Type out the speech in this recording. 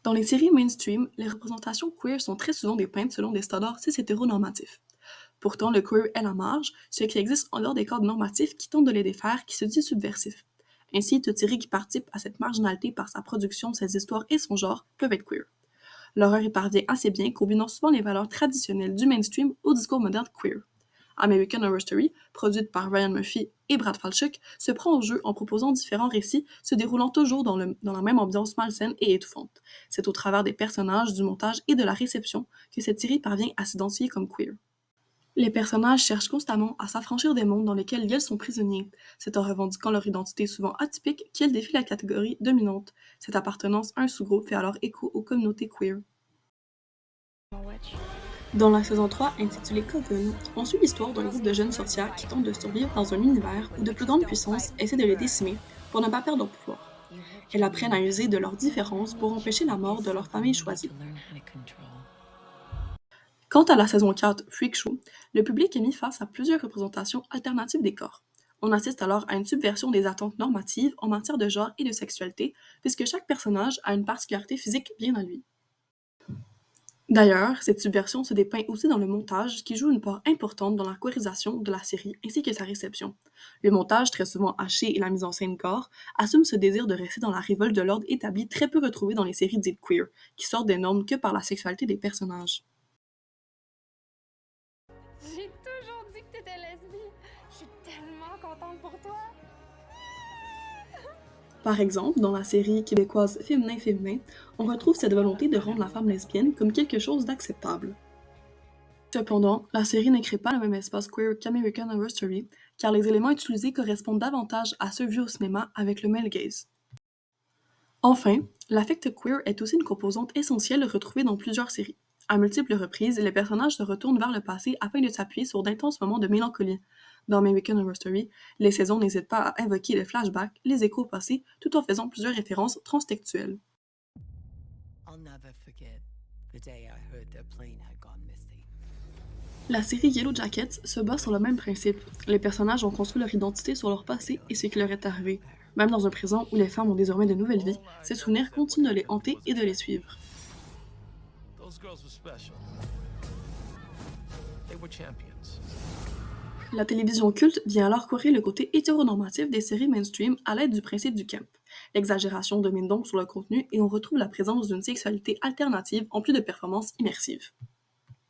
Dans les séries mainstream, les représentations queer sont très souvent dépeintes selon des standards cis-hétéronormatifs. Pourtant, le queer est la marge, ce qui existe en dehors des cadres normatifs qui tentent de les défaire, qui se dit subversif. Ainsi, toute série qui participe à cette marginalité par sa production, ses histoires et son genre peuvent être queer. L'horreur y parvient assez bien, combinant souvent les valeurs traditionnelles du mainstream au discours moderne queer. American Horror Story, produite par Ryan Murphy et Brad Falchuk, se prend au jeu en proposant différents récits se déroulant toujours dans la même ambiance malsaine et étouffante. C'est au travers des personnages, du montage et de la réception que cette série parvient à s'identifier comme queer. Les personnages cherchent constamment à s'affranchir des mondes dans lesquels ils sont prisonniers. C'est en revendiquant leur identité souvent atypique qu'ils défient la catégorie dominante. Cette appartenance à un sous-groupe fait alors écho aux communautés queer. Dans la saison 3, intitulée Coven, on suit l'histoire d'un groupe de jeunes sorcières qui tentent de survivre dans un univers où de plus grandes puissances essaient de les décimer pour ne pas perdre leur pouvoir. Elles apprennent à user de leurs différences pour empêcher la mort de leur famille choisie. Quant à la saison 4, Freak Show, le public est mis face à plusieurs représentations alternatives des corps. On assiste alors à une subversion des attentes normatives en matière de genre et de sexualité, puisque chaque personnage a une particularité physique bien à lui. D'ailleurs, cette subversion se dépeint aussi dans le montage qui joue une part importante dans la chorérisation de la série ainsi que sa réception. Le montage, très souvent haché et la mise en scène gore, assume ce désir de rester dans la révolte de l'ordre établi très peu retrouvé dans les séries dites queer, qui sortent des normes que par la sexualité des personnages. J'ai toujours dit que t'étais lesbienne. Je suis tellement contente pour toi. Par exemple, dans la série québécoise Féminin Féminin, on retrouve cette volonté de rendre la femme lesbienne comme quelque chose d'acceptable. Cependant, la série ne crée pas le même espace queer qu'American Horror Story, car les éléments utilisés correspondent davantage à ceux vus au cinéma avec le male gaze. Enfin, l'affect queer est aussi une composante essentielle retrouvée dans plusieurs séries. À multiples reprises, les personnages se retournent vers le passé afin de s'appuyer sur d'intenses moments de mélancolie. Dans American Horror Story, les saisons n'hésitent pas à invoquer les flashbacks, les échos passés, tout en faisant plusieurs références transtextuelles. I'll never forget the day I heard their plane had gone missing. La série Yellow Jackets se base sur le même principe. Les personnages ont construit leur identité sur leur passé et ce qui leur est arrivé. Même dans un présent où les femmes ont désormais de nouvelles vies, ces souvenirs continuent de les hanter et de les suivre. Those girls were special. They were champions. La télévision culte vient alors courir le côté hétéronormatif des séries mainstream à l'aide du principe du camp. L'exagération domine donc sur le contenu et on retrouve la présence d'une sexualité alternative en plus de performances immersives.